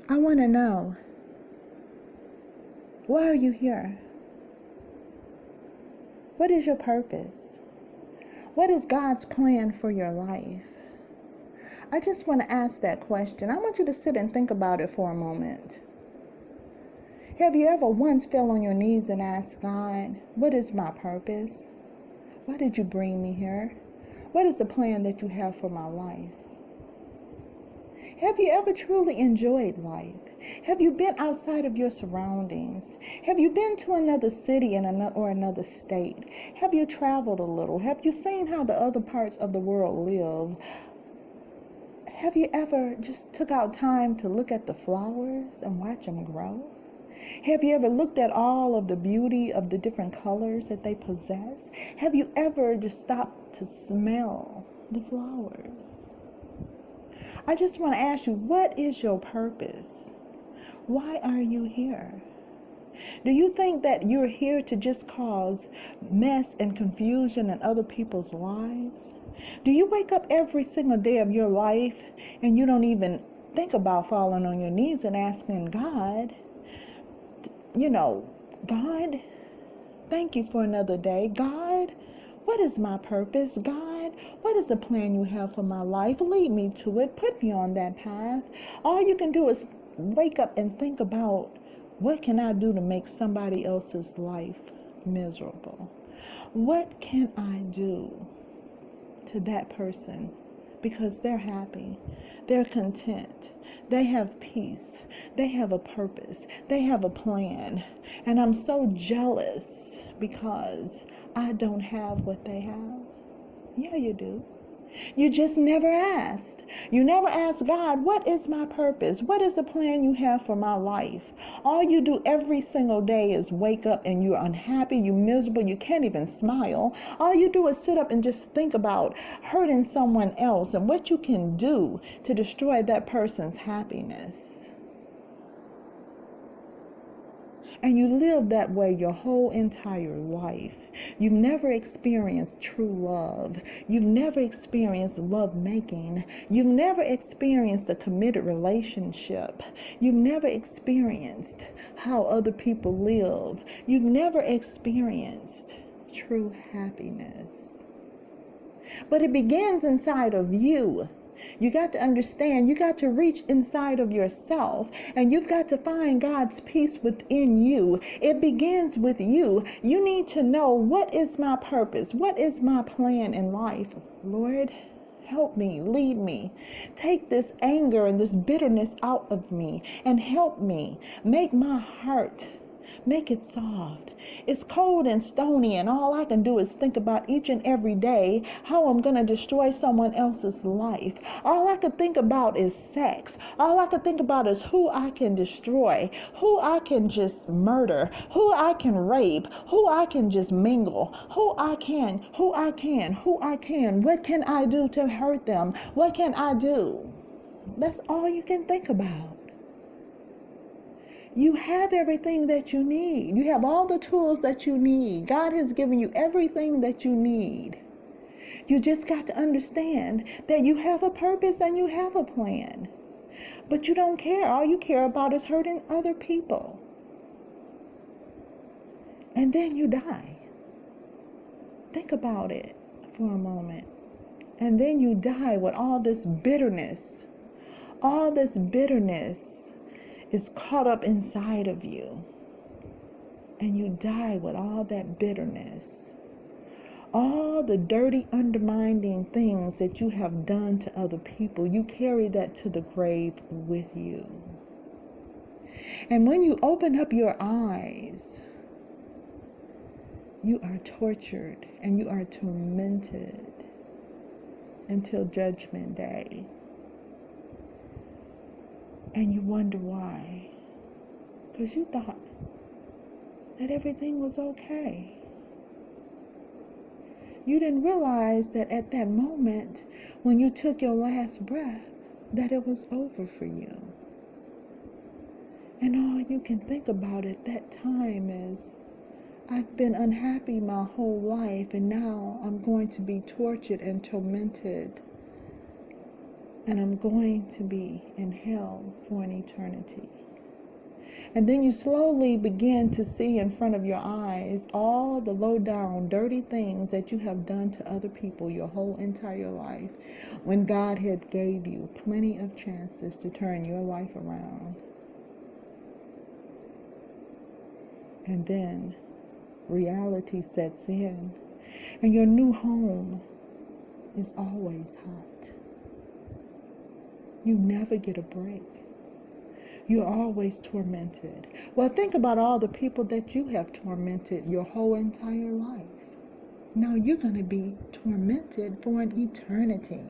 I want to know, why are you here? What is your purpose? What is God's plan for your life? I just want to ask that question. I want you to sit and think about it for a moment. Have you ever once fell on your knees and asked God, what is my purpose? Why did you bring me here? What is the plan that you have for my life? Have you ever truly enjoyed life? Have you been outside of your surroundings? Have you been to another city or another state? Have you traveled a little? Have you seen how the other parts of the world live? Have you ever just took out time to look at the flowers and watch them grow? Have you ever looked at all of the beauty of the different colors that they possess? Have you ever just stopped to smell the flowers? I just want to ask you, what is your purpose? Why are you here? Do you think that you're here to just cause mess and confusion in other people's lives? Do you wake up every single day of your life and you don't even think about falling on your knees and asking God, God, thank you for another day. God, what is my purpose? God, what is the plan you have for my life? Lead me to it. Put me on that path. All you can do is wake up and think about, what can I do to make somebody else's life miserable? What can I do to that person because they're happy, they're content, they have peace, they have a purpose, they have a plan, and I'm so jealous because I don't have what they have? Yeah, you do. You just never asked. You never asked God, what is my purpose? What is the plan you have for my life? All you do every single day is wake up and you're unhappy, you're miserable, you can't even smile. All you do is sit up and just think about hurting someone else and what you can do to destroy that person's happiness. And you live that way your whole entire life. You've never experienced true love. You've never experienced love making. You've never experienced a committed relationship. You've never experienced how other people live. You've never experienced true happiness. But it begins inside of you. You got to understand, you got to reach inside of yourself and you've got to find God's peace within you. It begins with you. You need to know, what is my purpose? What is my plan in life? Lord, help me, lead me. Take this anger and this bitterness out of me and help me. Make my heart, make it soft. It's cold and stony and all I can do is think about each and every day how I'm going to destroy someone else's life. All I can think about is sex. All I can think about is who I can destroy, who I can just murder, who I can rape, who I can just mingle, who I can. What can I do to hurt them? What can I do? That's all you can think about. You have everything that you need. You have all the tools that you need. God has given you everything that you need. You just got to understand that you have a purpose and you have a plan. But you don't care. All you care about is hurting other people. And then you die. Think about it for a moment. And then you die with all this bitterness. All this bitterness is caught up inside of you, and you die with all that bitterness, all the dirty, undermining things that you have done to other people. You carry that to the grave with you. And when you open up your eyes, you are tortured and you are tormented until Judgment Day. And you wonder why. Because you thought that everything was okay. You didn't realize that at that moment, when you took your last breath, that it was over for you. And all you can think about at that time is, I've been unhappy my whole life, and now I'm going to be tortured and tormented and I'm going to be in hell for an eternity. And then you slowly begin to see in front of your eyes all the low down, dirty things that you have done to other people your whole entire life, when God had gave you plenty of chances to turn your life around. And then reality sets in, and your new home is always hot. You never get a break. You're always tormented. Well, think about all the people that you have tormented your whole entire life. Now you're going to be tormented for an eternity.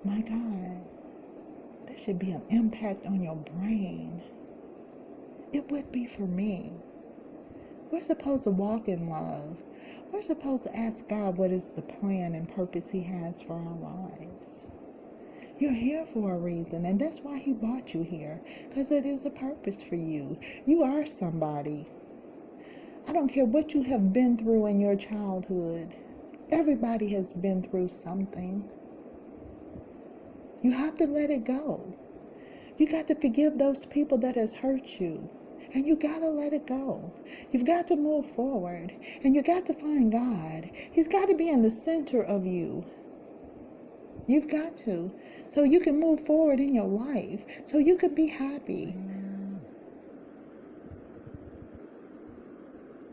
My God, that should be an impact on your brain. It would be for me. We're supposed to walk in love. We're supposed to ask God what is the plan and purpose He has for our lives. You're here for a reason, and that's why He brought you here, because it is a purpose for you. You are somebody. I don't care what you have been through in your childhood. Everybody has been through something. You have to let it go. You got to forgive those people that has hurt you, and you got to let it go. You've got to move forward, and you got to find God. He's got to be in the center of you. You've got to, so you can move forward in your life, so you can be happy.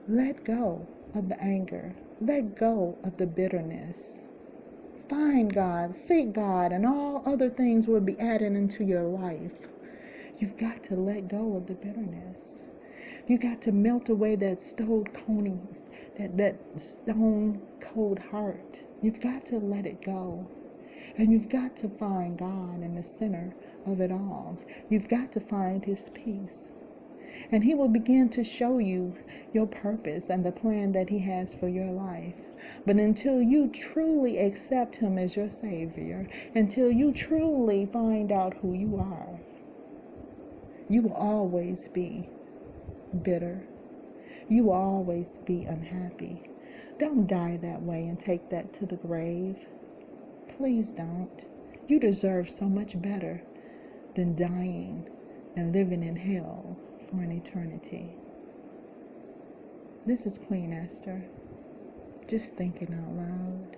Let go of the anger. Let go of the bitterness. Find God, seek God, and all other things will be added into your life. You've got to let go of the bitterness. You got to melt away that stone cold heart. You've got to let it go. And you've got to find God in the center of it all. You've got to find His peace. And He will begin to show you your purpose and the plan that He has for your life. But until you truly accept Him as your Savior, until you truly find out who you are, you will always be bitter. You will always be unhappy. Don't die that way and take that to the grave. Please don't. You deserve so much better than dying and living in hell for an eternity. This is Queen Esther, just thinking out loud.